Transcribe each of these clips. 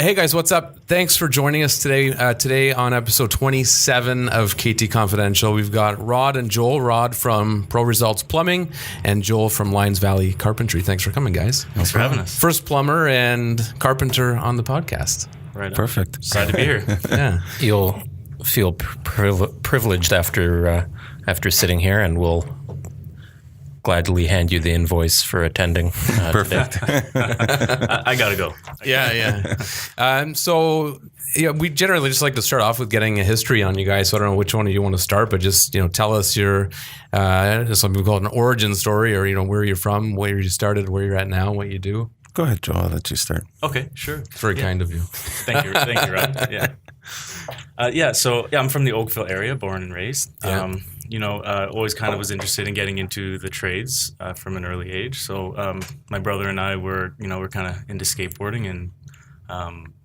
Hey guys, what's up? Thanks for joining us today. Today on episode 27 of KT Confidential, we've got Rod and Joel. Rod from ProResults Plumbing and Joel from LionsValley Carpentry. Thanks for coming, guys. Thanks for having us. First plumber and carpenter on the podcast. Right. Perfect. Glad to be here. Yeah. You'll feel privileged after sitting here, and we'll gladly hand you the invoice for attending. Perfect. I gotta go. Yeah. So we generally just like to start off with getting a history on you guys. So I don't know which one of you want to start, but just tell us your some people call it an origin story, or where you're from, where you started, where you're at now, what you do. Go ahead, Joel. I'll let you start. Okay, sure. It's very kind of you. Thank you, Rod. Yeah. So I'm from the Oakville area, born and raised. Yeah. Always kind of was interested in getting into the trades from an early age. So my brother and I were kind of into skateboarding, and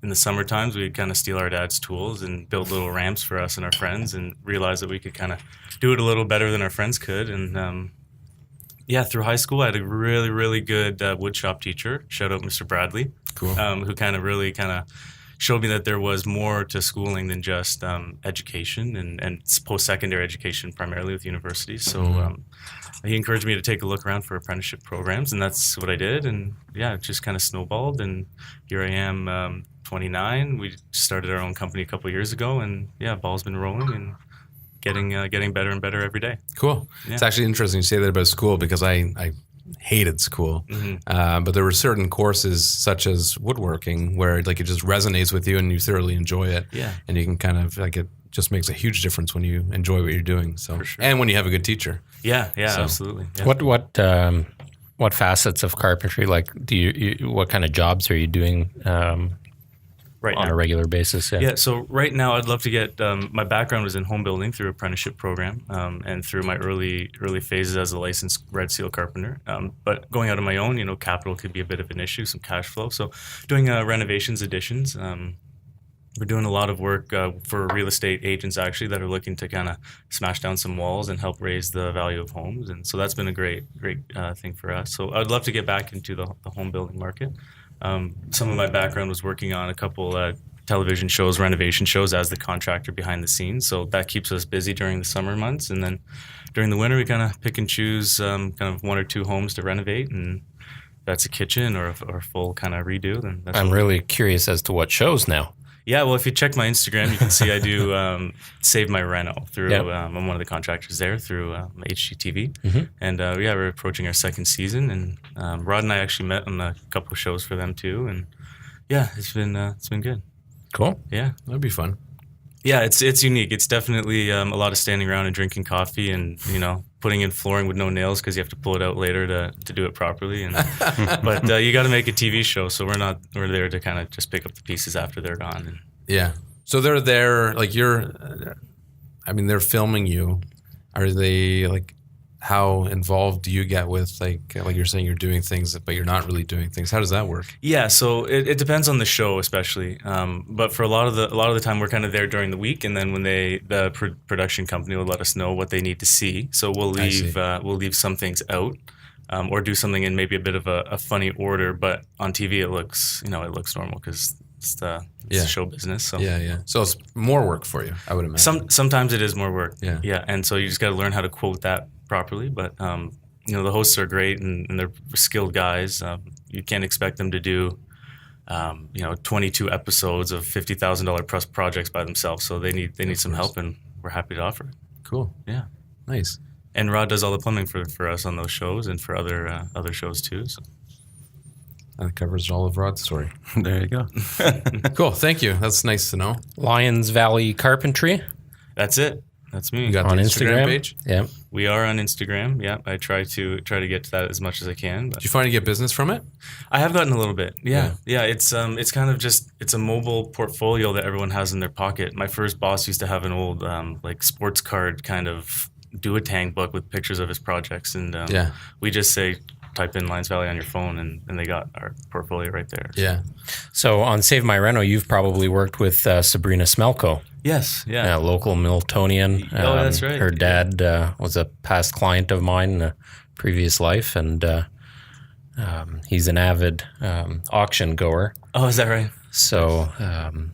in the summer times we'd kind of steal our dad's tools and build little ramps for us and our friends, and realize that we could kind of do it a little better than our friends could. And through high school I had a really, really good wood shop teacher. Shout out Mr. Bradley. Cool. Who kind of showed me that there was more to schooling than just education and post-secondary education, primarily with universities. So he encouraged me to take a look around for apprenticeship programs, and that's what I did. And it just kind of snowballed, and here I am, 29. We started our own company a couple of years ago, and ball's been rolling and getting better and better every day. Cool. Yeah. It's actually interesting you say that about school, because I hated school, but there were certain courses such as woodworking where it just resonates with you and you thoroughly enjoy it. Yeah. And you can kind of it just makes a huge difference when you enjoy what you're doing. So, for sure. And when you have a good teacher. Yeah, So. Absolutely. Yeah. What facets of carpentry, do you what kind of jobs are you doing right on now. a regular basis? Yeah, so right now I'd love to get, my background was in home building through apprenticeship program, and through my early phases as a licensed Red Seal carpenter. But going out on my own, capital could be a bit of an issue, some cash flow. So doing renovations, additions. We're doing a lot of work for real estate agents actually that are looking to kind of smash down some walls and help raise the value of homes. And so that's been a great thing for us. So I'd love to get back into the home building market. Some of my background was working on a couple television shows, renovation shows, as the contractor behind the scenes. So that keeps us busy during the summer months. And then during the winter, we kind of pick and choose kind of one or two homes to renovate. And that's a kitchen or a full kind of redo. Then I'm really curious as to what shows now. Yeah, well, if you check my Instagram, you can see I do Save My Reno through, I'm one of the contractors there through HGTV. And we're approaching our second season, and Rod and I actually met on a couple of shows for them too. And it's been good. Cool. Yeah. That'd be fun. Yeah, it's unique. It's definitely a lot of standing around and drinking coffee and, putting in flooring with no nails because you have to pull it out later to do it properly. And but you got to make a TV show, so we're there to kind of just pick up the pieces after they're gone. And, yeah. So they're there, they're filming you. Are they how involved do you get with like you're saying you're doing things but you're not really doing things? How does that work? Yeah, so it depends on the show, especially. But for a lot of the time, we're kind of there during the week, and then when the production company will let us know what they need to see, so we'll leave some things out, or do something in maybe a bit of a funny order. But on TV, it looks normal because it's the show business. So So it's more work for you, I would imagine. Sometimes it is more work. Yeah. And so you just got to learn how to quote that properly. But the hosts are great and they're skilled guys. You can't expect them to do 22 episodes of $50,000 plus projects by themselves. So they need some help, and we're happy to offer it. Cool. Yeah. Nice. And Rod does all the plumbing for us on those shows and for other shows too. So. That covers all of Rod's story. There you go. Cool. Thank you. That's nice to know. LionsValley Carpentry. That's it. That's me. You got on the Instagram page? Yeah. We are on Instagram. Yeah. I try to get to that as much as I can. But Did you find you get business from it? I have gotten a little bit. Yeah. It's kind of just, it's a mobile portfolio that everyone has in their pocket. My first boss used to have an old sports card kind of do-a-tang book with pictures of his projects, and we just say type in LionsValley on your phone, and they got our portfolio right there. Yeah. So on Save My Reno, you've probably worked with Sabrina Smelko. Yes. Yeah. A local Miltonian. That's right. Her dad was a past client of mine in a previous life, and He's an avid auction goer. Oh, is that right? So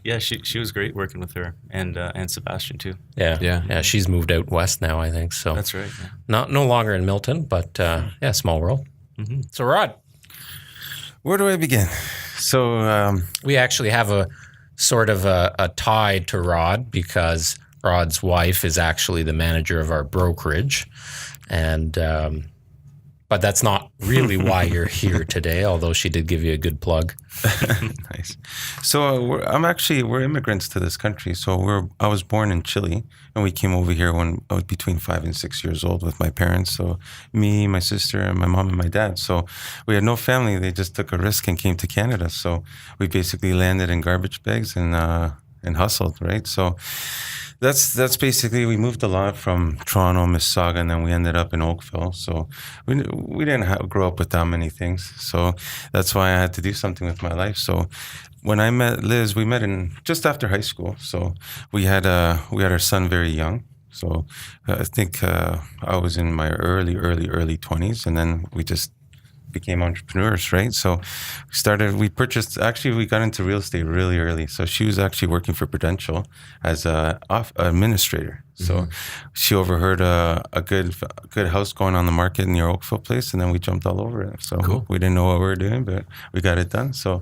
Yeah, she was great working with her and Sebastian too. yeah. She's moved out west now, I think. So That's right. Yeah. no longer in Milton, but yeah, small world. So Rod, Where do I begin? So we actually have a sort of a tie to Rod because Rod's wife is actually the manager of our brokerage, and but that's not really why you're here today. Although she did give you a good plug. nice. So we're immigrants to this country. So I was born in Chile, and we came over here when I was between 5 and 6 years old with my parents. So me, my sister, and my mom and my dad. So we had no family. They just took a risk and came to Canada. So we basically landed in garbage bags and hustled, right? So that's basically, we moved a lot from Toronto, Mississauga, and then we ended up in Oakville. So we didn't grow up with that many things. So that's why I had to do something with my life. So when I met Liz, we met in just after high school. So we had our son very young. So I think I was in my early 20s, and then we just became entrepreneurs, right? So we got into real estate really early. So she was actually working for Prudential as a administrator. So she overheard a good house going on the market near Oakville Place, and then we jumped all over it. So Cool. We didn't know what we were doing, but we got it done. So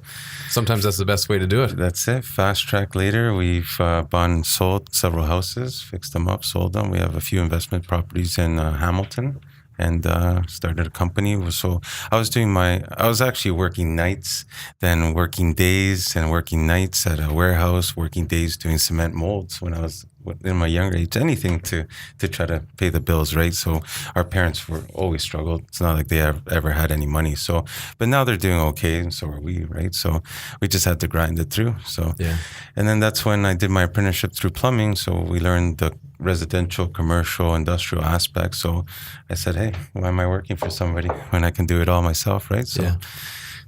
Sometimes that's the best way to do it. that's it. Fast track later, we've bought and sold several houses, fixed them up, sold them. We have a few investment properties in Hamilton, and started a company. So I was actually working nights, then working days, and working nights at a warehouse, working days doing cement molds when I was in my younger age, anything to try to pay the bills, right? So our parents were always struggled. It's not like they ever had any money. So, but now they're doing okay, and so are we, right? So we just had to grind it through. So, Yeah. And then that's when I did my apprenticeship through plumbing. So we learned the residential, commercial, industrial aspects. So I said, hey, why am I working for somebody when I can do it all myself, right? So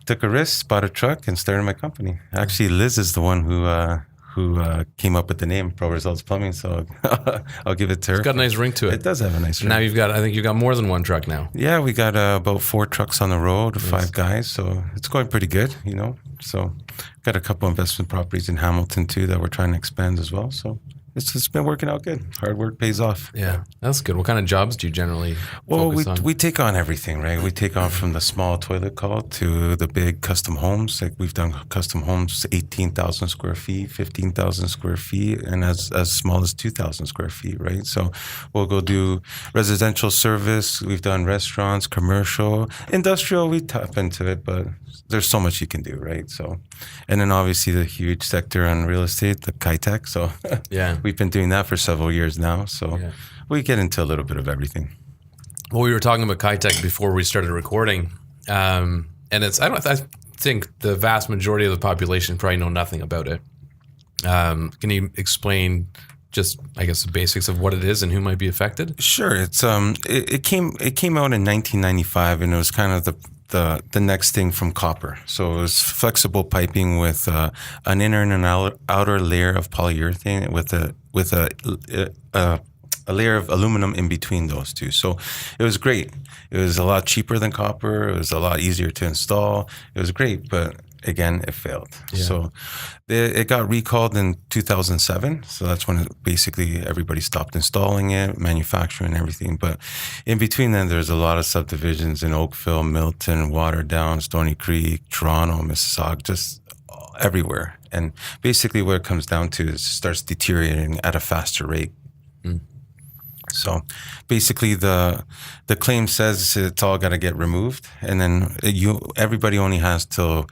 took a risk, bought a truck, and started my company. Actually, Liz is the one who came up with the name ProResults Plumbing. So I'll give it to her. It's got a nice ring to it. It does have a nice ring. Now I think you've got more than one truck now. Yeah, we got about 4 trucks on the road, 5 guys. So it's going pretty good, So got a couple investment properties in Hamilton too that we're trying to expand as well. So it's been working out good. Hard work pays off. Yeah, that's good. What kind of jobs do you generally focus on? We take on everything, right? We take on from the small toilet call to the big custom homes. Like we've done custom homes 18,000 square feet, 15,000 square feet, and as small as 2,000 square feet, right? So we'll go do residential service. We've done restaurants, commercial, industrial. We tap into it, but there's so much you can do, right? So, and then obviously the huge sector on real estate, the Kitec. So Yeah. we've been doing that for several years now. So we get into a little bit of everything. Well, we were talking about Kitec before we started recording, and I think the vast majority of the population probably know nothing about it. Can you explain just, I guess, the basics of what it is and who might be affected? Sure. It's it came out in 1995, and it was kind of the next thing from copper. So it was flexible piping with an inner and an outer layer of polyurethane with a layer of aluminum in between those two. So it was great. It was a lot cheaper than copper. It was a lot easier to install. It was great, but again, it failed. Yeah. So it got recalled in 2007. So that's when basically everybody stopped installing it, manufacturing everything. But in between then, there's a lot of subdivisions in Oakville, Milton, Waterdown, Stony Creek, Toronto, Mississauga, just everywhere. And basically what it comes down to is it starts deteriorating at a faster rate. So basically the claim says it's all got to get removed, and then everybody only has till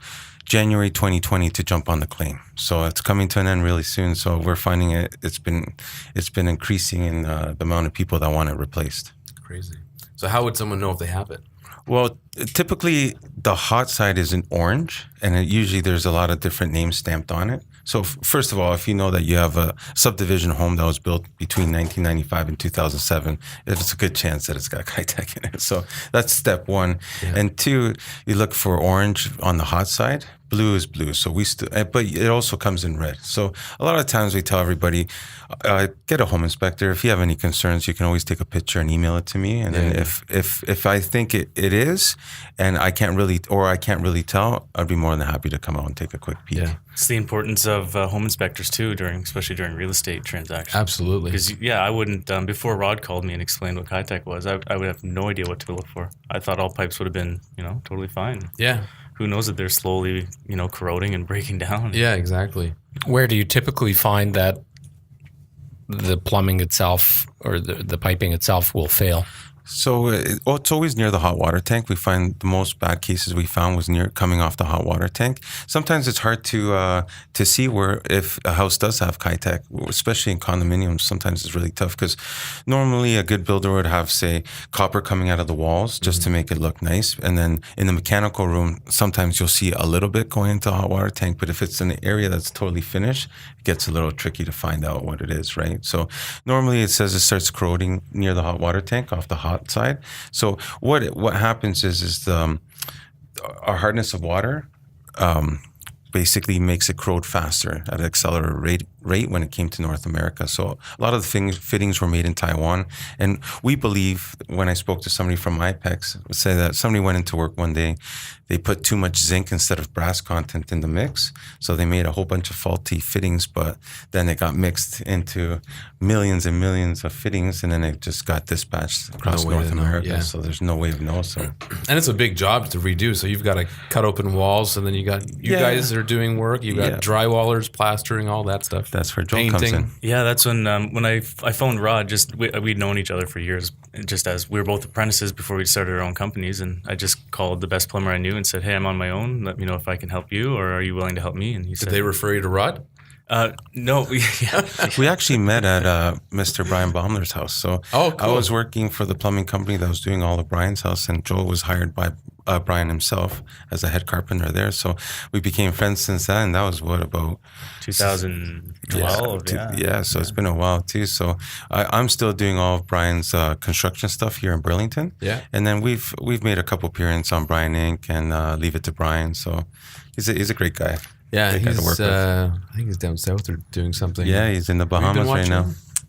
January 2020 to jump on the claim. So it's coming to an end really soon. So we're finding it's been increasing in the amount of people that want it replaced. Crazy. So how would someone know if they have it? Well, typically the hot side is in orange, and usually there's a lot of different names stamped on it. So first of all, if you know that you have a subdivision home that was built between 1995 and 2007, it's a good chance that it's got Kitec in it. So that's step one. Yeah. And two, you look for orange on the hot side. Blue is blue. So but it also comes in red. So a lot of times we tell everybody, get a home inspector. If you have any concerns, you can always take a picture and email it to me. And then if I think it is, and I can't really tell, I'd be more than happy to come out and take a quick peek. Yeah. It's the importance of home inspectors too, especially during real estate transactions. Absolutely. Because I wouldn't. Before Rod called me and explained what Kitec was, I would have no idea what to look for. I thought all pipes would have been, totally fine. Yeah. Who knows that they're slowly, corroding and breaking down. Yeah, exactly. Where do you typically find that the plumbing itself or the piping itself will fail? So it's always near the hot water tank. We find the most bad cases we found was near coming off the hot water tank. Sometimes it's hard to see where if a house does have Kitec, especially in condominiums. Sometimes it's really tough because normally a good builder would have, say, copper coming out of the walls just to make it look nice. And then in the mechanical room, sometimes you'll see a little bit going into the hot water tank. But if it's in an area that's totally finished, it gets a little tricky to find out what it is, right? So normally it says it starts corroding near the hot water tank off the hot side. So what happens is our hardness of water basically makes it corrode faster at an accelerated rate when it came to North America. So a lot of the fittings were made in Taiwan. And we believe, when I spoke to somebody from IPEX, say that somebody went into work one day, they put too much zinc instead of brass content in the mix. So they made a whole bunch of faulty fittings, but then it got mixed into millions and millions of fittings, and then it just got dispatched across North America. Yeah. So there's no way of knowing. So. And it's a big job to redo. So you've got to cut open walls, and then you guys are doing work. You've got drywallers, plastering, all that stuff. That's where Joel comes in. Yeah, that's when I phoned Rod. We'd known each other for years, just as we were both apprentices before we started our own companies. And I just called the best plumber I knew and said, "Hey, I'm on my own. Let me know if I can help you, or are you willing to help me?" And he said, "Did they refer you to Rod?" No, we actually met at Mr. Brian Baumler's house. So cool. I was working for the plumbing company that was doing all of Brian's house, and Joel was hired by Brian himself as a head carpenter there. So we became friends since then. And that was about 2012. So it's been a while too. So I'm still doing all of Brian's construction stuff here in Burlington. Yeah, and then we've made a couple appearances on Brian Inc. and Leave It to Brian. So he's a great guy. Yeah, I think he's down south or doing something. Yeah, he's in the Bahamas right now.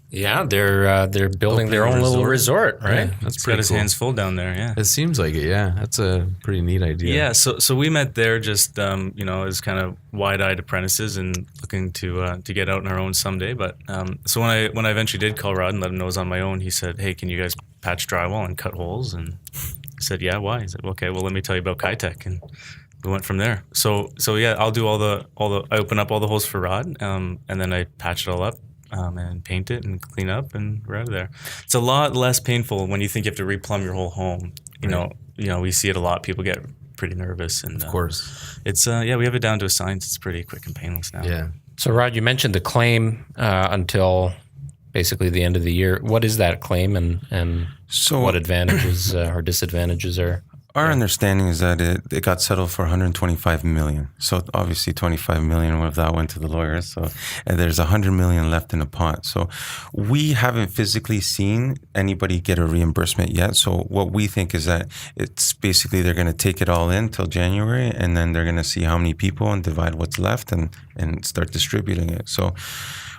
Yeah, they're building their own little resort, right? Yeah, that's He's pretty got his cool. hands full down there. Yeah, It seems like it. Yeah, that's a pretty neat idea. yeah. So we met there just as kind of wide-eyed apprentices and looking to get out on our own someday. But so when I eventually did call Rod and let him know I was on my own, he said, "Hey, can you guys patch drywall and cut holes?" And I said, "Yeah, why?" He said, "Okay, well, let me tell you about Kitec." And we went from there. So yeah, I'll do all the I open up all the holes for Rod, and then I patch it all up. And paint it and clean up, and we're out of there. It's a lot less painful when you think you have to replumb your whole home. You know, we see it a lot. People get pretty nervous, and Of course. it's we have it down to a science. It's pretty quick and painless now. Yeah. So, Rod, you mentioned the claim until basically the end of the year. What is that claim, and So what advantages or disadvantages are? Our understanding is that it got settled for $125 million. So obviously $25 million of that went to the lawyers. So and there's $100 million left in the pot. So we haven't physically seen anybody get a reimbursement yet. So what we think is that it's basically they're going to take it all in till January, and then they're going to see how many people and divide what's left and start distributing it. So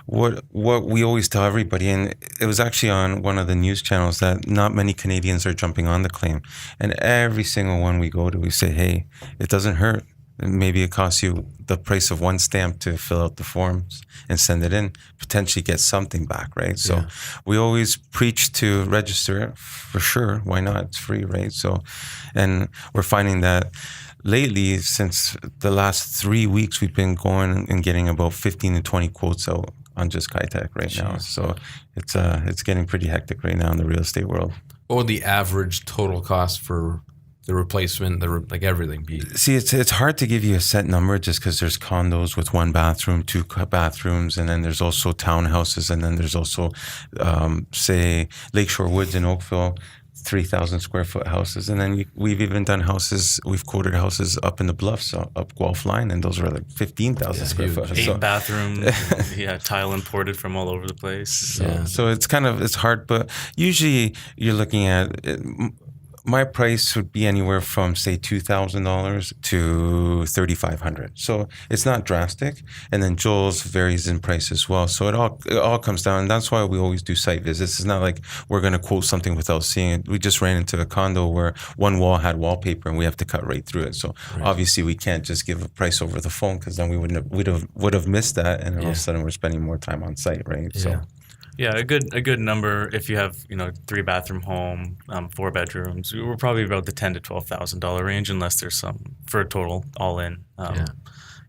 what we always tell everybody, and it was actually on one of the news channels, that not many Canadians are jumping on the claim. And every single one we go to, we say, hey, it doesn't hurt. Maybe it costs you the price of one stamp to fill out the forms and send it in, potentially get something back, right? So we always preach to register it for sure. Why not? It's free, right? So, and we're finding that lately, since the last 3 weeks, we've been going and getting about 15 to 20 quotes out on just Kitec right now. So it's getting pretty hectic right now in the real estate world. What would the average total cost for the replacement, like everything be? See, it's hard to give you a set number just because there's condos with one bathroom, two bathrooms, and then there's also townhouses, and then there's also, say, Lakeshore Woods in Oakville, 3,000 square foot houses. And then we've even done houses, we've quoted houses up in the Bluffs, up Guelph Line, and those are like 15,000 square foot. 8 bathrooms, tile imported from all over the place. So it's hard, but usually you're looking at my price would be anywhere from say $2,000 to $3,500. So it's not drastic. And then Joel's varies in price as well. So it all comes down. And that's why we always do site visits. It's not like we're going to quote something without seeing it. We just ran into a condo where one wall had wallpaper and we have to cut right through it. So obviously we can't just give a price over the phone, because then we would have missed that, and all of a sudden we're spending more time on site, right? Yeah. So. Yeah, a good number. If you have 3-bathroom home, 4 bedrooms, we're probably about the $10,000 to $12,000 range, unless there's some for a total all in.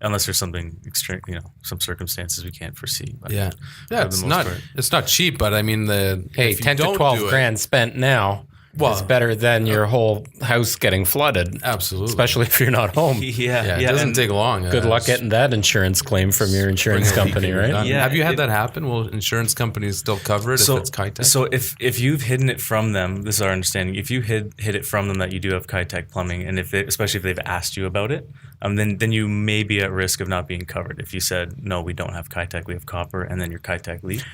Unless there's something extreme, some circumstances we can't foresee. But it's not cheap, but I mean Hey, 10 to 12 grand spent now. It's better than your whole house getting flooded. Absolutely. Especially if you're not home. Yeah, it doesn't take long. Good luck getting that insurance claim from your insurance company, right? Yeah. Have you had that happen? Will insurance companies still cover it if it's Kitec? So if you've hidden it from them, this is our understanding, if you hid it from them that you do have Kitec plumbing, and especially if they've asked you about it, then you may be at risk of not being covered. If you said, no, we don't have Kitec, we have copper, and then your Kitec leak.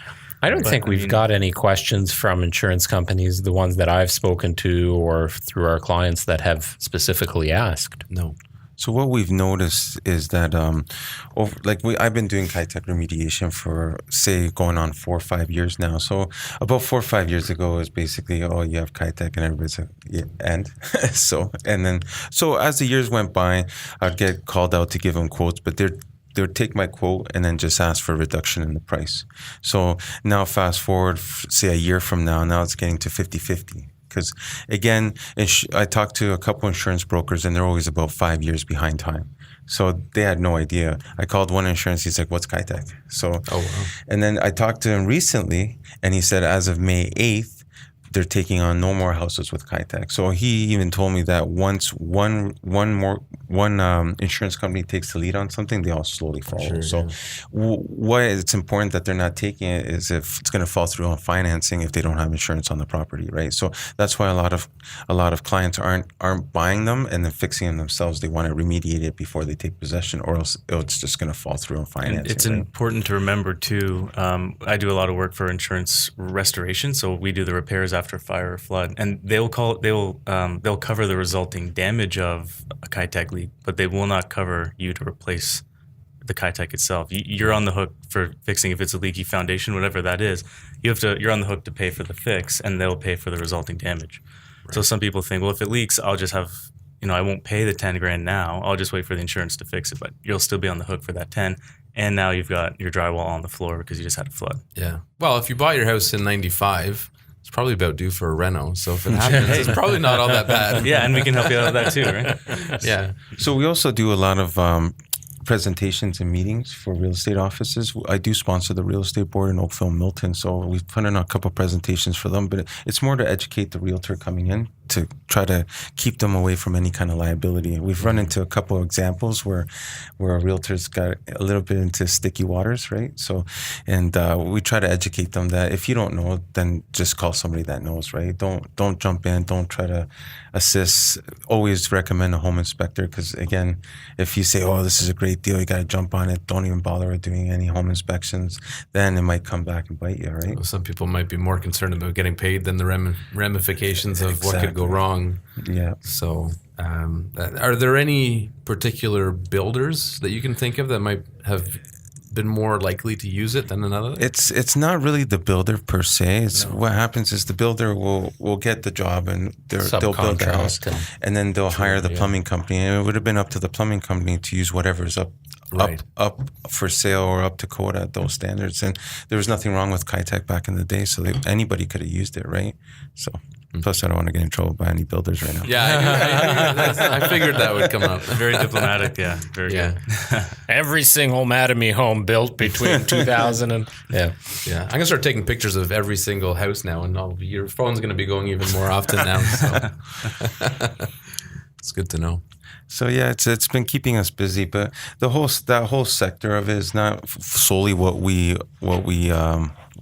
I don't think we've got any questions from insurance companies, the ones that I've spoken to or through our clients, that have specifically asked. No. So what we've noticed is that, I've been doing Kitec remediation for, say, going on 4 or 5 years now. So about 4 or 5 years ago, it was basically, you have Kitec, and everybody's like, yeah, and so as the years went by, I'd get called out to give them quotes, but they would take my quote and then just ask for a reduction in the price. So now fast forward, say a year from now it's getting to 50-50. Because again, I talked to a couple insurance brokers, and they're always about 5 years behind time. So they had no idea. I called one insurance. He's like, what's Kitec? So, and then I talked to him recently, and he said as of May 8th, they're taking on no more houses with Kitec. So he even told me that once one insurance company takes the lead on something, they all slowly follow. Why it's important that they're not taking it is if it's going to fall through on financing if they don't have insurance on the property, right? So that's why a lot of clients aren't buying them and then fixing them themselves. They want to remediate it before they take possession, or else it's just going to fall through on financing. And it's important to remember too. I do a lot of work for insurance restoration, so we do the repairs after fire or flood, and they'll cover the resulting damage of a Kitec leak, but they will not cover you to replace the Kitec itself. You're on the hook for fixing if it's a leaky foundation, whatever that is. You're on the hook to pay for the fix, and they'll pay for the resulting damage. Right. So some people think, well, if it leaks, I'll just have, I won't pay the 10 grand now. I'll just wait for the insurance to fix it, but you'll still be on the hook for that 10. And now you've got your drywall on the floor because you just had a flood. Yeah. Well, if you bought your house in 95, it's probably about due for a reno. So if it happens, it's probably not all that bad. Yeah, and we can help you out with that too, right? Yeah. So we also do a lot of presentations and meetings for real estate offices. I do sponsor the real estate board in Oakville and Burlington, so we've put in a couple presentations for them, but it's more to educate the realtor coming in to try to keep them away from any kind of liability. We've run into a couple of examples where a realtor's got a little bit into sticky waters, right? So, and we try to educate them that if you don't know, then just call somebody that knows, right? Don't jump in. Don't try to assist. Always recommend a home inspector, because again, if you say, oh, this is a great deal, you got to jump on it. Don't even bother with doing any home inspections. Then it might come back and bite you, right? Well, some people might be more concerned about getting paid than the ramifications of what could go wrong. Yeah. So, are there any particular builders that you can think of that might have been more likely to use it than another? It's not really the builder per se. What happens is the builder will get the job and they'll build the house, and then they'll hire the plumbing company. And it would have been up to the plumbing company to use whatever's up for sale or up to code at those standards. And there was nothing wrong with Kitec back in the day, so anybody could have used it, right? So. Plus, I don't want to get in trouble by any builders right now. Yeah, I figured that would come up. Very diplomatic, yeah. Very good. Every single Mattamy home built between 2000 and... Yeah. I'm going to start taking pictures of every single house now, and your phone's going to be going even more often now. So. It's good to know. So yeah, it's been keeping us busy, but that whole sector of it is not solely what we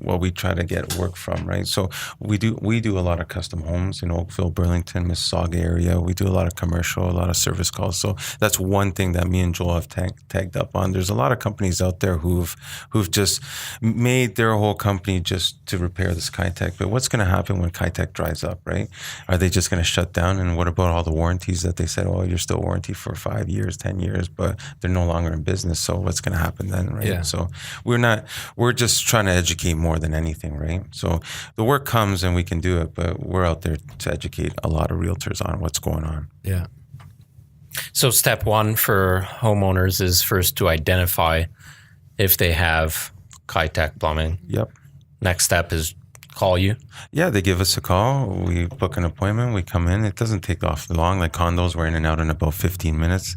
what we try to get work from, right? So we do a lot of custom homes in Oakville, Burlington, Mississauga area. We do a lot of commercial, a lot of service calls. So that's one thing that me and Joel have tagged up on. There's a lot of companies out there who've just made their whole company just to repair this Kitec. But what's going to happen when Kitec dries up, right? Are they just going to shut down? And what about all the warranties that they said, oh, you're still warranty for 5 years, 10 years, but they're no longer in business. So what's going to happen then, right? Yeah. So we're just trying to educate more than anything, right? So the work comes and we can do it, but we're out there to educate a lot of realtors on what's going on. Yeah. So step one for homeowners is first to identify if they have Kitec plumbing. Yep. Next step is call you. Yeah, they give us a call. We book an appointment. We come in. It doesn't take off long. Like condos, we're in and out in about 15 minutes.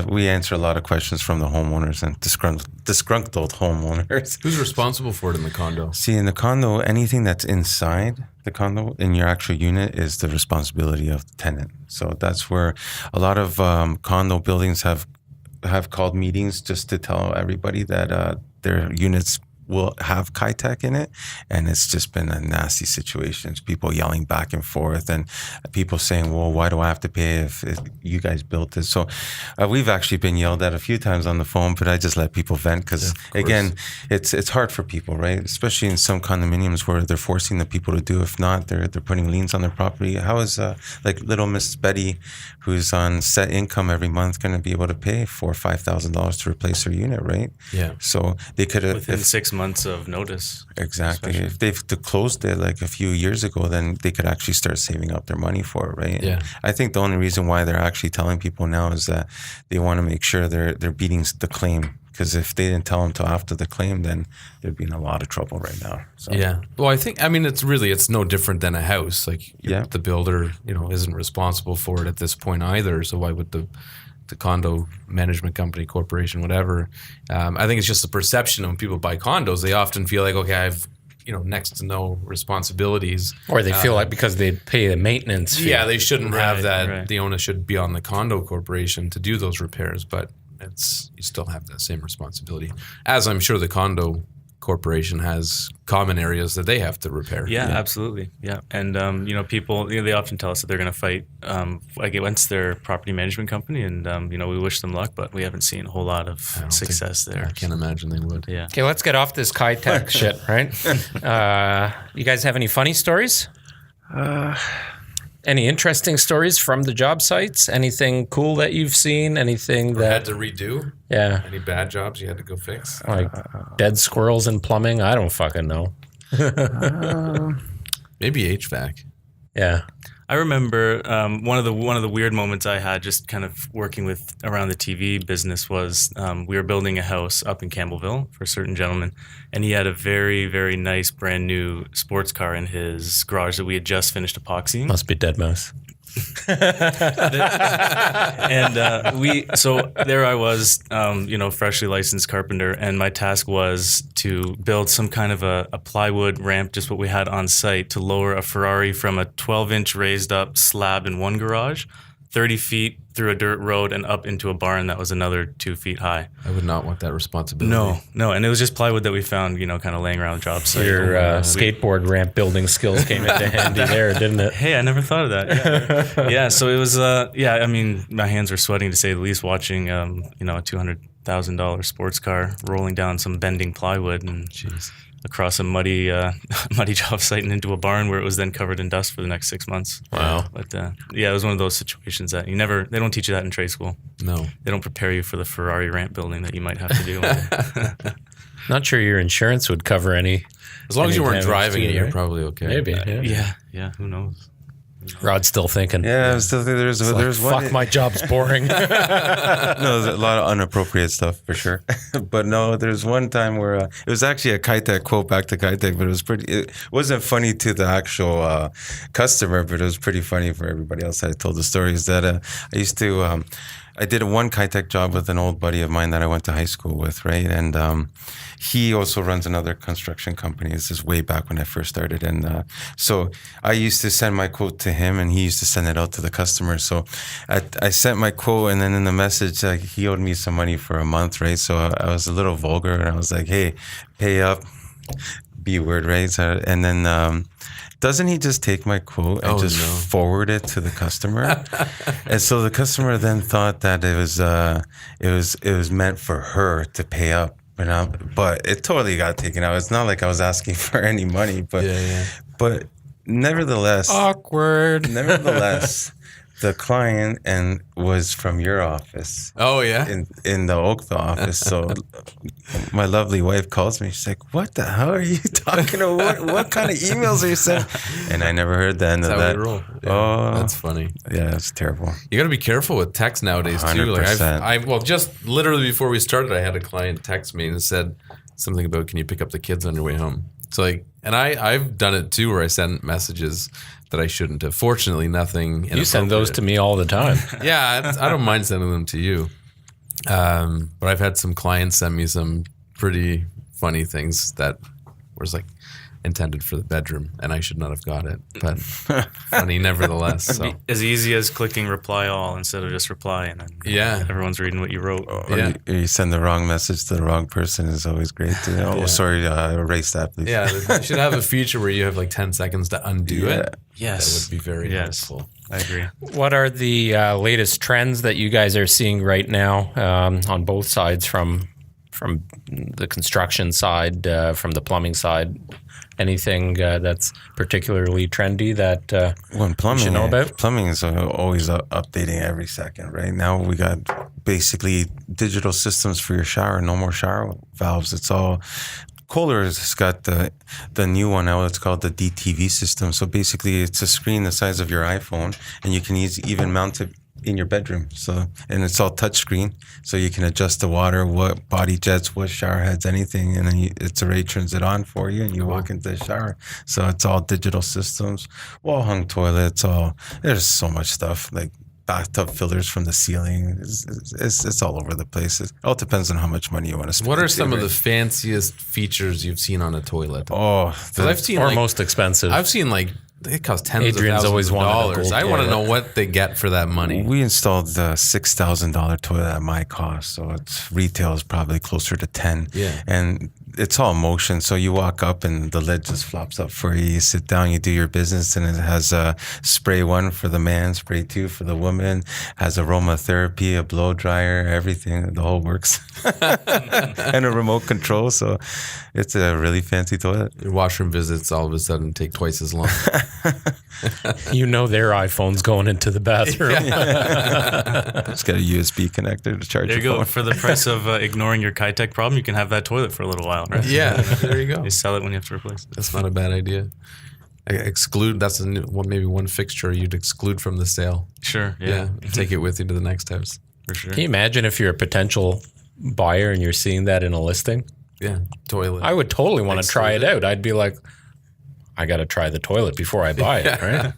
We answer a lot of questions from the homeowners and disgruntled homeowners. Who's responsible for it in the condo? See, in the condo, anything that's inside the condo in your actual unit is the responsibility of the tenant. So that's where a lot of condo buildings have called meetings just to tell everybody that their units will have Kitec in it, and it's just been a nasty situation. It's people yelling back and forth, and people saying, "Well, why do I have to pay if you guys built it?" So we've actually been yelled at a few times on the phone, but I just let people vent because, again, it's hard for people, right? Especially in some condominiums where they're forcing the people to do. If not, they're putting liens on their property. How is like little Miss Betty, who's on set income every month, going to be able to pay $4,000 or $5,000 to replace her unit, right? Yeah. So they could have within 6 months of notice. Exactly. If they've closed it like a few years ago, then they could actually start saving up their money for it, right? Yeah. I think the only reason why they're actually telling people now is that they want to make sure they're beating the claim. Because if they didn't tell them till after the claim, then they'd be in a lot of trouble right now. So. Yeah. Well, it's no different than a house. Like the builder, isn't responsible for it at this point either. So why would the condo management company, corporation, whatever? I think it's just the perception of when people buy condos, they often feel like, okay, I've next to no responsibilities. Or they feel like because they pay the maintenance fee. Yeah, they shouldn't have that. Right. The onus should be on the condo corporation to do those repairs, but you still have that same responsibility, as I'm sure the condo corporation has common areas that they have to repair. Yeah, absolutely. Yeah. And, people, they often tell us that they're going to fight against their property management company. And, we wish them luck, but we haven't seen a whole lot of success there. I can't imagine they would. Yeah. Okay, let's get off this Kitec shit, right? You guys have any funny stories? Any interesting stories from the job sites? Anything cool that you've seen? Anything Or that had to redo? Yeah. Any bad jobs you had to go fix? Like dead squirrels in plumbing? I don't fucking know. Maybe HVAC. Yeah. I remember one of the weird moments I had just kind of working around the TV business was we were building a house up in Campbellville for a certain gentleman, and he had a very, very nice brand new sports car in his garage that we had just finished epoxying. Must be dead mouse. And so there I was, freshly licensed carpenter, and my task was to build some kind of a plywood ramp, just what we had on site, to lower a Ferrari from a 12-inch raised up slab in one garage, 30 feet through a dirt road and up into a barn that was another 2 feet high. I would not want that responsibility. No, and it was just plywood that we found, kind of laying around job site. Your skateboard ramp building skills came into handy there, didn't it? Hey, I never thought of that. Yeah, so it was. My hands were sweating to say the least. Watching, a $200,000 sports car rolling down some bending plywood and across a muddy job site and into a barn where it was then covered in dust for the next 6 months. Wow. But it was one of those situations that they don't teach you that in trade school. No. They don't prepare you for the Ferrari ramp building that you might have to do. Not sure your insurance would cover any. As long as you weren't damage driving to it, it, you're right? probably okay. Maybe. Yeah, who knows? Rod's still thinking. Yeah, I'm still thinking there's one. Fuck, my job's boring. No, there's a lot of unappropriate stuff for sure. But no, there's one time where it was actually a Kitec quote, back to Kitec, but it wasn't funny to the actual customer, but it was pretty funny for everybody else that I told the stories. That I did one Kitec job with an old buddy of mine that I went to high school with, right? And he also runs another construction company. This is way back when I first started. And so I used to send my quote to him, and he used to send it out to the customer. So I sent my quote, and then in the message, he owed me some money for a month, right? So I was a little vulgar, and I was like, hey, pay up. B word, right? So, and then doesn't he just take my quote and forward it to the customer? And so the customer then thought that it was meant for her to pay up. But it totally got taken out. It's not like I was asking for any money, but nevertheless, awkward. Nevertheless, the client was from your office. Oh yeah, in the Oakville office. So my lovely wife calls me. She's like, "What the hell are you talking about? What kind of emails are you sending?" And I never heard the end of that. Yeah, oh, that's funny. Yeah, it's terrible. You got to be careful with text nowadays 100%. too. Like well, just literally before we started, I had a client text me and said something about, "Can you pick up the kids on your way home?" It's like, and I've done it too, where I send messages that I shouldn't have. Fortunately, nothing. You send those to me all the time. Yeah, I don't mind sending them to you. But I've had some clients send me some pretty funny things that was like intended for the bedroom, and I should not have got it. But funny nevertheless. So. As easy as clicking reply all instead of just reply, and then everyone's reading what you wrote. Or you send the wrong message to the wrong person is always great. Sorry, erase that, please. Yeah, you should have a feature where you have like 10 seconds to undo it. Yes. That would be very helpful. I agree. What are the latest trends that you guys are seeing right now on both sides, from the construction side, from the plumbing side? Anything that's particularly trendy that plumbing, you should know about? Plumbing is always updating every second. Right now we got basically digital systems for your shower. No more shower valves. It's all Kohler's got the new one now. It's called the DTV system. So basically, it's a screen the size of your iPhone, and you can even mount it in your bedroom. And it's all touch screen, so you can adjust the water, what body jets, what shower heads, anything, and then it already turns it on for you, and you walk into the shower. So it's all digital systems, wall hung toilets. There's so much stuff, like bathtub fillers from the ceiling. It's all over the place. It all depends on how much money you want to spend. What are some of the fanciest features you've seen on a toilet? I've seen most expensive. I've seen like it costs tens Adrian's of always thousands of wanted a dollars. gold I want to toilet. know what they get for that money. We installed the $6,000 toilet at my cost, so it's retail is probably closer to 10. Yeah. And it's all motion, so you walk up and the lid just flops up for you. You sit down, you do your business, and it has a spray 1 for the man, spray 2 for the woman, has aromatherapy, a blow dryer, everything, the whole works, and a remote control. So it's a really fancy toilet. Your washroom visits all of a sudden take twice as long. Their iPhone's going into the bathroom. It's got a USB connector to charge There you your go. phone. For the price of ignoring your Kitec problem, you can have that toilet for a little while, right? Yeah, there you go. You sell it when you have to replace it. That's not a bad idea. Exclude. That's maybe one fixture you'd exclude from the sale. Sure. Yeah. Take it with you to the next house. For sure. Can you imagine if you're a potential buyer and you're seeing that in a listing? Yeah, toilet. I would totally want to try it out. I'd be like, I got to try the toilet before I buy it, right?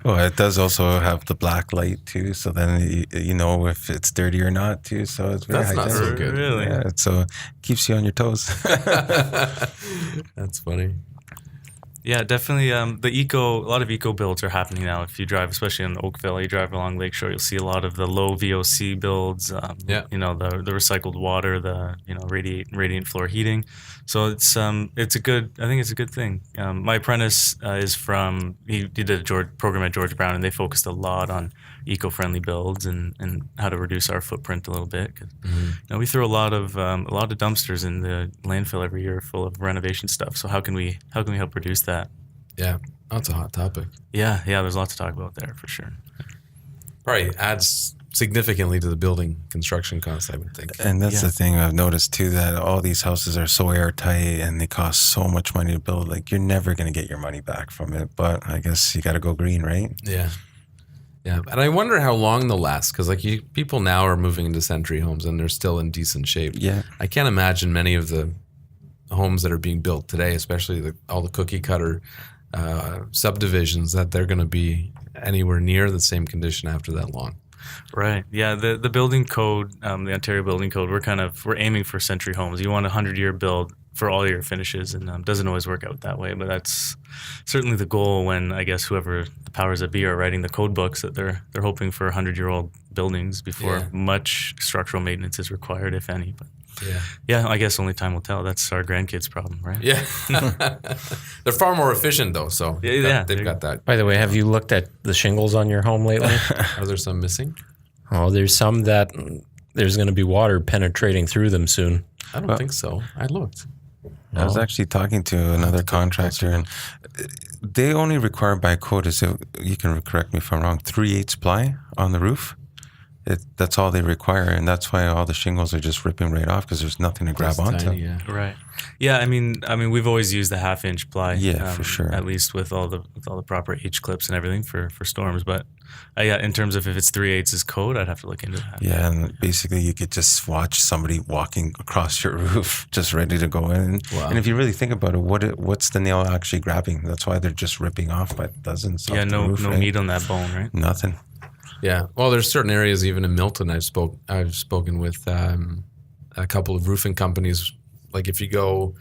Well, it does also have the black light too, so then you know if it's dirty or not too. So it's very That's not so hygienic. good. Really? Yeah, so it keeps you on your toes. That's funny. Yeah, definitely. A lot of eco builds are happening now. If you drive, especially in Oakville, you drive along Lakeshore, you'll see a lot of the low VOC builds. The recycled water, the radiant floor heating. So it's a good. I think it's a good thing. My apprentice is from he did a program at George Brown, and they focused a lot on eco-friendly builds and how to reduce our footprint a little bit. 'Cause, we throw a lot of dumpsters in the landfill every year full of renovation stuff. So how can we help reduce that? Yeah, that's a hot topic. Yeah, there's lots to talk about there for sure. Probably adds significantly to the building construction costs, I would think. And that's the thing I've noticed too, that all these houses are so airtight and they cost so much money to build. Like you're never going to get your money back from it. But I guess you got to go green, right? Yeah. Yeah, and I wonder how long they'll last, because people now are moving into century homes and they're still in decent shape. Yeah. I can't imagine many of the homes that are being built today, especially all the cookie cutter subdivisions, that they're going to be anywhere near the same condition after that long. Right. Yeah. The building code, the Ontario Building Code, we're aiming for century homes. You want a 100-year build for all your finishes, and doesn't always work out that way. But that's certainly the goal when I guess whoever the powers that be are writing the code books, that they're hoping for 100-year-old buildings before much structural maintenance is required, if any. But yeah, I guess only time will tell. That's our grandkids' problem, right? Yeah. They're far more efficient though, so they've got that. By the way, have you looked at the shingles on your home lately? Are there some missing? Oh, there's some that there's going to be water penetrating through them soon. I don't think so. I looked. I was actually talking to another contractor, and they only require by code, is you can correct me if I'm wrong, 3/8 ply on the roof. That's all they require, and that's why all the shingles are just ripping right off because there's nothing to grab onto. Tiny, yeah. Right. Yeah, I mean, we've always used the 1/2-inch ply. Yeah, for sure. At least with all the proper H clips and everything for storms. But in terms of if it's 3/8 is code, I'd have to look into that. Yeah, and basically you could just watch somebody walking across your roof, just ready to go in. Wow. And if you really think about it, what's the nail actually grabbing? That's why they're just ripping off by dozens. Yeah, off the no roof, right? meat on that bone, right? Nothing. Yeah. Well, there's certain areas even in Milton. I've spoken with a couple of roofing companies. Like if you go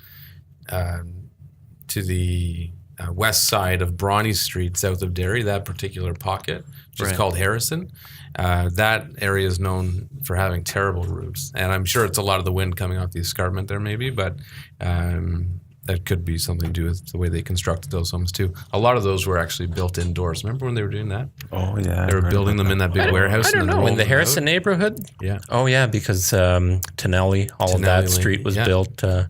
to the west side of Bronte Street, south of Derry, that particular pocket, which is called Harrison, that area is known for having terrible roofs. And I'm sure it's a lot of the wind coming off the escarpment there, maybe, but that could be something to do with the way they constructed those homes too. A lot of those were actually built indoors. Remember when they were doing that? Oh yeah, They were building them in that big warehouse. I don't know. In the Harrison neighborhood? Yeah. Oh, yeah, because Tonelli, all of that Tonelli, street was yeah. built. And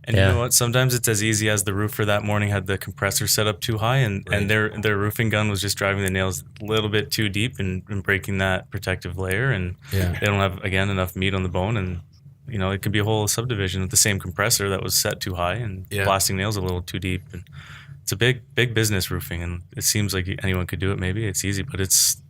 you know what? Sometimes it's as easy as the roofer that morning had the compressor set up too high, and their roofing gun was just driving the nails a little bit too deep and breaking that protective layer, and they don't have enough meat on the bone, and it could be a whole subdivision with the same compressor that was set too high and blasting nails a little too deep. And it's a big business, roofing, and it seems like anyone could do it. Maybe it's easy, but it's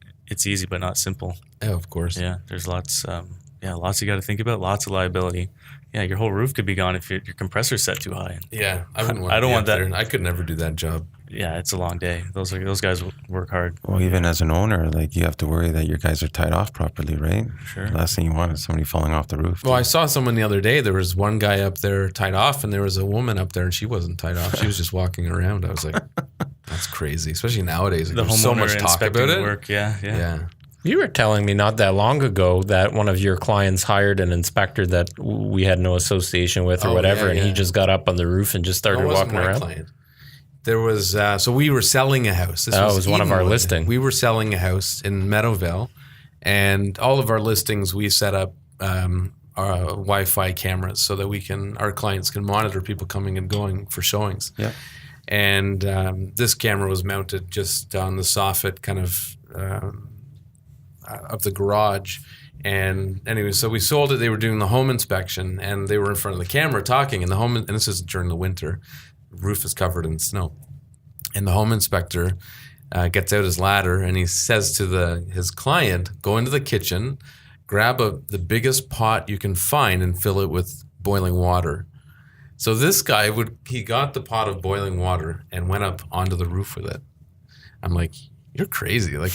easy but not simple. Oh, of course. Yeah, there's lots you got to think about. Lots of liability. Yeah, your whole roof could be gone if your compressor's set too high. Yeah, I wouldn't want. I don't want that. I could never do that job. Yeah, it's a long day. Those guys work hard. Well, even as an owner, like you have to worry that your guys are tied off properly, right? Sure. The last thing you want is somebody falling off the roof. Well, I saw someone the other day. There was one guy up there tied off, and there was a woman up there, and she wasn't tied off. She was just walking around. I was like, that's crazy, especially nowadays. Like, The there's so homeowner much talk inspecting about the it. work. Yeah. You were telling me not that long ago that one of your clients hired an inspector that we had no association with or whatever, and he just got up on the roof and just started walking around. Client. There was so we were selling a house. This was one of our Edenwood. listing. We were selling a house in Meadowvale, and all of our listings we set up our Wi-Fi cameras so that our clients can monitor people coming and going for showings. Yeah. And this camera was mounted just on the soffit, kind of the garage. And anyway, so we sold it. They were doing the home inspection, and they were in front of the camera talking. And and this is during the winter. The roof is covered in snow, and the home inspector gets out his ladder and he says to his client, "Go into the kitchen, grab the biggest pot you can find, and fill it with boiling water." So this guy he got the pot of boiling water and went up onto the roof with it. I'm like, "You're crazy! Like,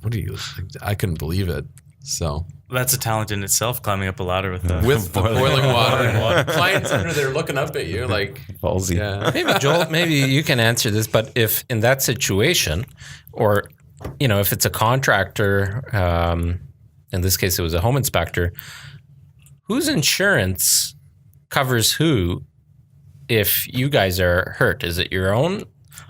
what are you?" I couldn't believe it. So That's a talent in itself, climbing up a ladder with the boiling water. Clients under there looking up at you like, ballsy. yeah. Maybe, Joel, maybe you can answer this, but if in that situation, or, if it's a contractor, in this case it was a home inspector, whose insurance covers who if you guys are hurt? Is it your own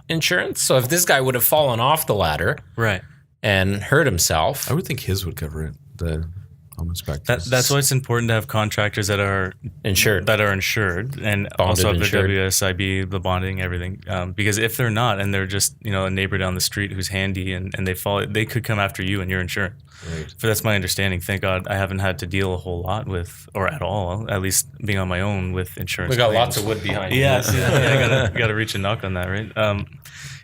insurance? So if this guy would have fallen off the ladder right and hurt himself, I would think his would cover it. The home inspector. That's why it's important to have contractors that are insured, and Bonded, also have insured. their WSIB, the bonding, everything. Because if they're not, and they're just a neighbor down the street who's handy, and they fall, they could come after you and your insurance. Right. So that's my understanding. Thank God I haven't had to deal a whole lot with, or at all, at least being on my own with insurance. we got claims. lots of wood behind you. Yeah, I gotta reach and knock on that, right?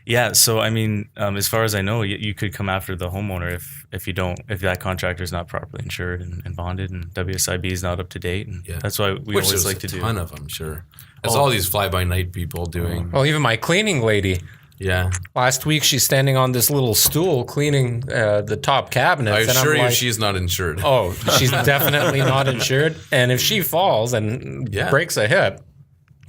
Yeah, so I mean, as far as I know, you could come after the homeowner if that contractor is not properly insured and bonded, and WSIB is not up to date, and that's why we Which always there's like to a do. ton of them, sure. It's all these fly-by-night people doing. Well, even my cleaning lady, Yeah, last week she's standing on this little stool cleaning the top cabinets. I and assure I'm you, like, she's not insured. oh, she's definitely not insured. And if she falls and breaks a hip,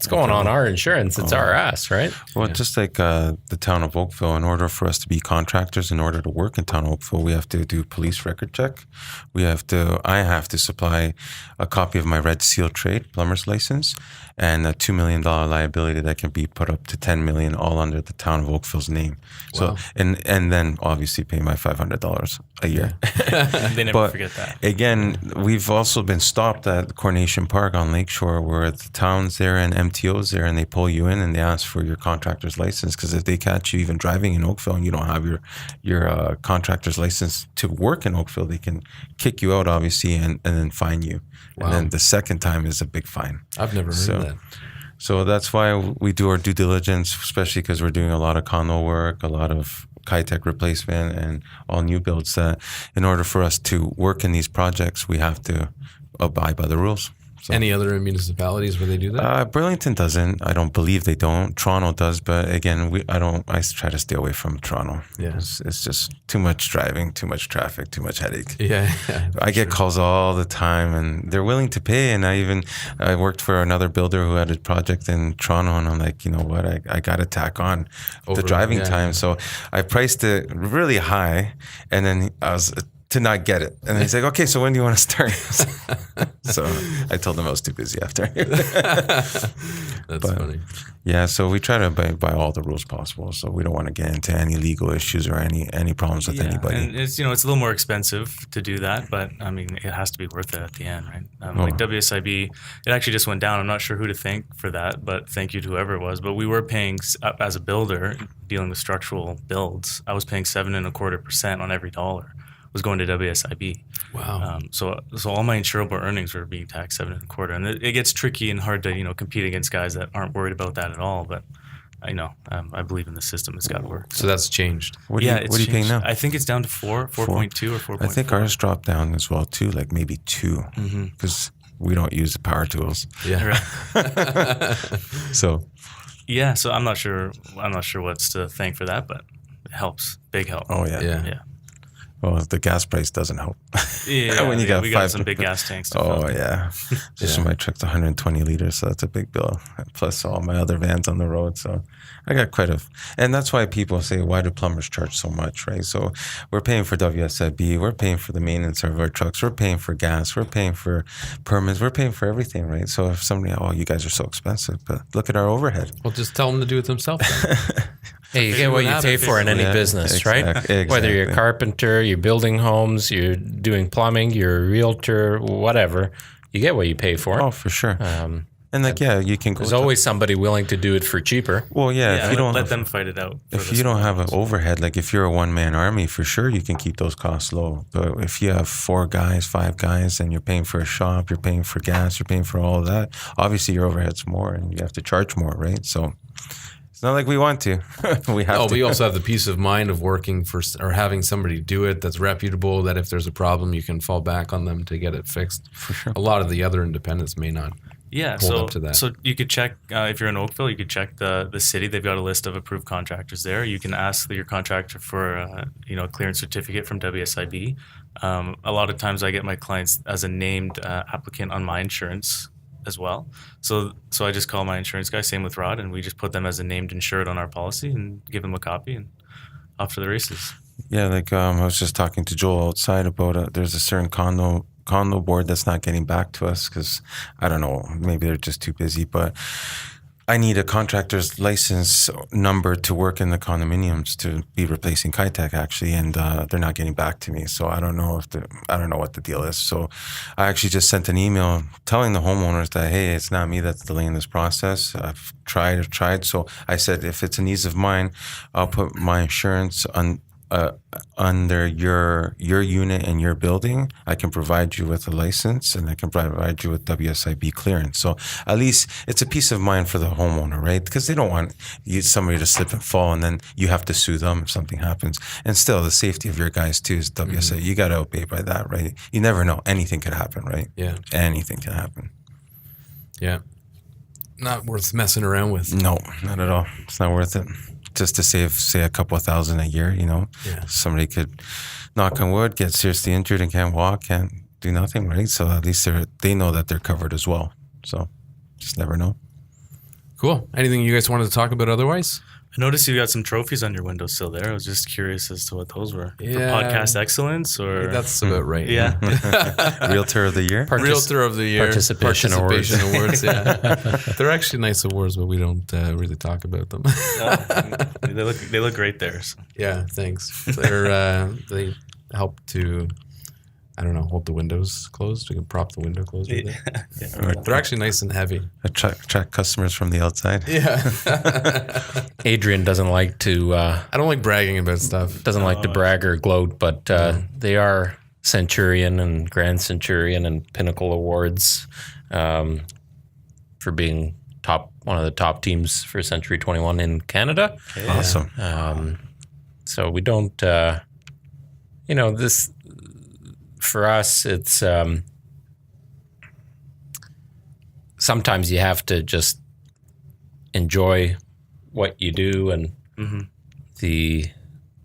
It's going on our insurance. It's our ass, right? Well, just like the town of Oakville, in order for us to be contractors, in order to work in town of Oakville, we have to do police record check. I have to supply a copy of my Red Seal trade plumber's license and a $2 million liability that can be put up to $10 million, all under the town of Oakville's name. Wow. So, and then obviously pay my $500 a year. They never forget that. Again, we've also been stopped at Coronation Park on Lakeshore, where the town's there and MTO's there, and they pull you in and they ask for your contractor's license, because if they catch you even driving in Oakville and you don't have your contractor's license to work in Oakville, they can kick you out, obviously, and then fine you. Wow. And then the second time is a big fine. I've never heard of that. So that's why we do our due diligence, especially because we're doing a lot of condo work, a lot of Kitec replacement, and all new builds. That in order for us to work in these projects, we have to abide by the rules. So, Any other municipalities where they do that? Burlington doesn't. I don't believe they don't. Toronto does, but again, I try to stay away from Toronto. Yeah. It's just too much driving, too much traffic, too much headache. Yeah. I get calls all the time, and they're willing to pay. And I worked for another builder who had a project in Toronto, and I'm like, you know what, I got to tack on the driving time. Yeah. So I priced it really high, and then I was to not get it. And he's like, okay, so when do you want to start? So I told him I was too busy after. That's funny. Yeah, so we try to abide by all the rules possible. So we don't want to get into any legal issues or any problems with anybody. And it's a little more expensive to do that, but I mean, it has to be worth it at the end, right? Like WSIB, it actually just went down. I'm not sure who to thank for that, but thank you to whoever it was. But we were paying, as a builder dealing with structural builds, I was paying 7.25% on every dollar was going to WSIB. Wow. So all my insurable earnings were being taxed 7.25%, and it gets tricky and hard to compete against guys that aren't worried about that at all. But I believe in the system. It's got to work. So that's changed. What are you paying now? I think it's down to 4.2 or 4.4. I think ours dropped down as well too, like maybe 2, because we don't use the power tools. Yeah. Right. So. Yeah. So I'm not sure what's to thank for that, but it helps. Big help. Oh yeah. Yeah. Well, the gas price doesn't help. Yeah, when you got we got some big gas tanks to fill. fill. Yeah. Just my truck's 120 liters, so that's a big bill. Plus all my other vans on the road. So I got and that's why people say, why do plumbers charge so much, right? So we're paying for WSIB, we're paying for the maintenance of our trucks, we're paying for gas, we're paying for permits, we're paying for everything, right? So if somebody, you guys are so expensive, but look at our overhead. Well, just tell them to do it themselves then. Hey, you get what you pay for in any business, right? Exactly. Whether you're a carpenter, you're building homes, you're doing plumbing, you're a realtor, whatever, you get what you pay for. Oh, for sure. And you can go. There's always somebody willing to do it for cheaper. Well, if you don't let them fight it out. If you don't have an overhead, like if you're a one-man army, for sure you can keep those costs low. But if you have 4 guys, 5 guys, and you're paying for a shop, you're paying for gas, you're paying for all of that, obviously your overhead's more, and you have to charge more, right? So. It's not like we want to. We have to. We also have the peace of mind of working for or having somebody do it that's reputable, that if there's a problem, you can fall back on them to get it fixed. For sure. A lot of the other independents may not hold up to that. So you could check, if you're in Oakville, you could check the city. They've got a list of approved contractors there. You can ask your contractor for a clearance certificate from WSIB. A lot of times I get my clients as a named applicant on my insurance as well. So I just call my insurance guy, same with Rod, and we just put them as a named insured on our policy and give them a copy and off to the races. Yeah, like I was just talking to Joel outside about there's a certain condo board that's not getting back to us because, I don't know, maybe they're just too busy, but I need a contractor's license number to work in the condominiums to be replacing Kitec, actually, and they're not getting back to me. So I don't know what the deal is. So I actually just sent an email telling the homeowners that, hey, it's not me that's delaying this process. I've tried. So I said, if it's an ease of mind, I'll put my insurance under your unit and your building. I can provide you with a license, and I can provide you with WSIB clearance. So at least it's a peace of mind for the homeowner, right? Because they don't want somebody to slip and fall, and then you have to sue them if something happens. And still, the safety of your guys too is WSIB. You got to obey by that, right? You never know. Anything could happen, right? Yeah. Anything can happen. Yeah. Not worth messing around with. No, not at all. It's not worth it. Just to save, say, a couple of $1,000 a year, Yeah. Somebody could, knock on wood, get seriously injured and can't walk, can't do nothing, right? So at least they know that they're covered as well. So just never know. Cool. Anything you guys wanted to talk about otherwise? I noticed you got some trophies on your windowsill there. I was just curious as to what those were. For Yeah. podcast excellence or That's about right. yeah. Realtor of the year. Realtor of the Year. Participation awards. awards, yeah. They're actually nice awards, but we don't really talk about them. They look great there. So. Yeah, thanks. They help to, I don't know, hold the windows closed. We can prop the window closed with it. Yeah. They're actually nice and heavy. Attract customers from the outside. Yeah. Adrian doesn't like to I don't like bragging about stuff. brag or gloat, but they are Centurion and Grand Centurion and Pinnacle Awards for being one of the top teams for Century 21 in Canada. Awesome. So we don't, this for us, it's sometimes you have to just enjoy what you do and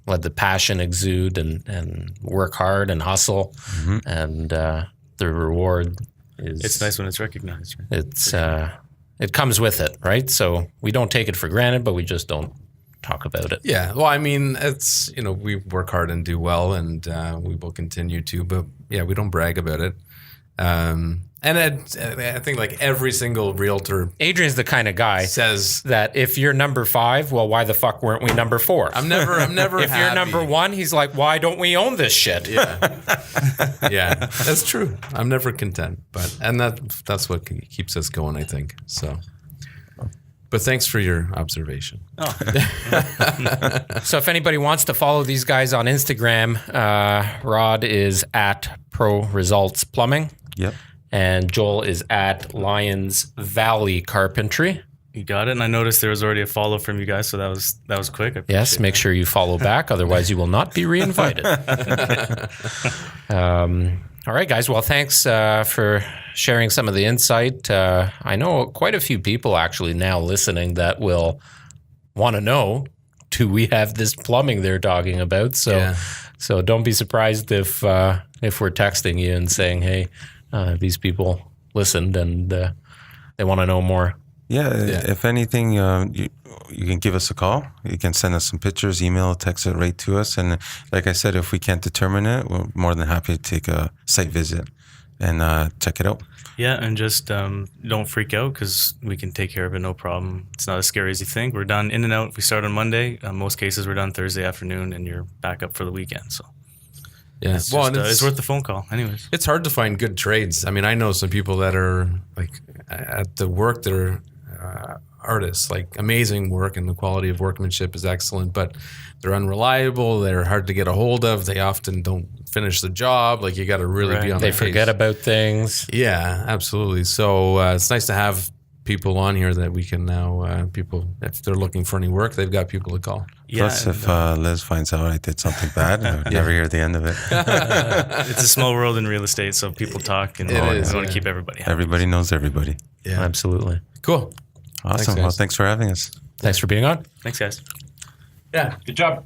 let the passion exude and work hard and hustle, and the reward is. It's nice when it's recognized. Right? It comes with it, right? So we don't take it for granted, but we just don't talk about it. Yeah. Well, I mean, it's, we work hard and do well, and we will continue to, but yeah, we don't brag about it. And I think like every single realtor Adrian's the kind of guy says that if you're number 5, well, why the fuck weren't we number 4? I'm never If you're number 1, he's like, why don't we own this shit? Yeah. Yeah, that's true. I'm never content, and that's what keeps us going, I think. So, but thanks for your observation. Oh. So if anybody wants to follow these guys on Instagram, Rod is at ProResults Plumbing. Yep. And Joel is at LionsValley Carpentry. You got it. And I noticed there was already a follow from you guys, so that was quick. I Yes, appreciate make sure you follow back. Otherwise, you will not be reinvited. All right, guys. Well, thanks for sharing some of the insight. I know quite a few people actually now listening that will want to know, do we have this plumbing they're talking about? So, So don't be surprised if we're texting you and saying, hey, these people listened and they want to know more. Yeah, if anything, you can give us a call. You can send us some pictures, email, text it right to us. And like I said, if we can't determine it, we're more than happy to take a site visit and check it out. Yeah, and just don't freak out because we can take care of it, no problem. It's not as scary as you think. We're done in and out. We start on Monday. Most cases, we're done Thursday afternoon, and you're back up for the weekend. So yeah, it's, it's worth the phone call anyways. It's hard to find good trades. I mean, I know some people that are like at the work, they're artists, like amazing work, and the quality of workmanship is excellent, but they're unreliable. They're hard to get a hold of. They often don't finish the job. Like, you got to really be on They the forget case. about things. Yeah, absolutely. So it's nice to have people on here that we can now, people, if they're looking for any work, they've got people to call. Yeah, Plus, if Liz finds out I did something bad, I would never hear the end of it. it's a small world in real estate, so people talk, and we want to keep everybody happy. Everybody knows everybody. Yeah, Absolutely. cool. Awesome. Thanks, Well, thanks for having us. Thanks for being on. Thanks, guys. Yeah, Good job.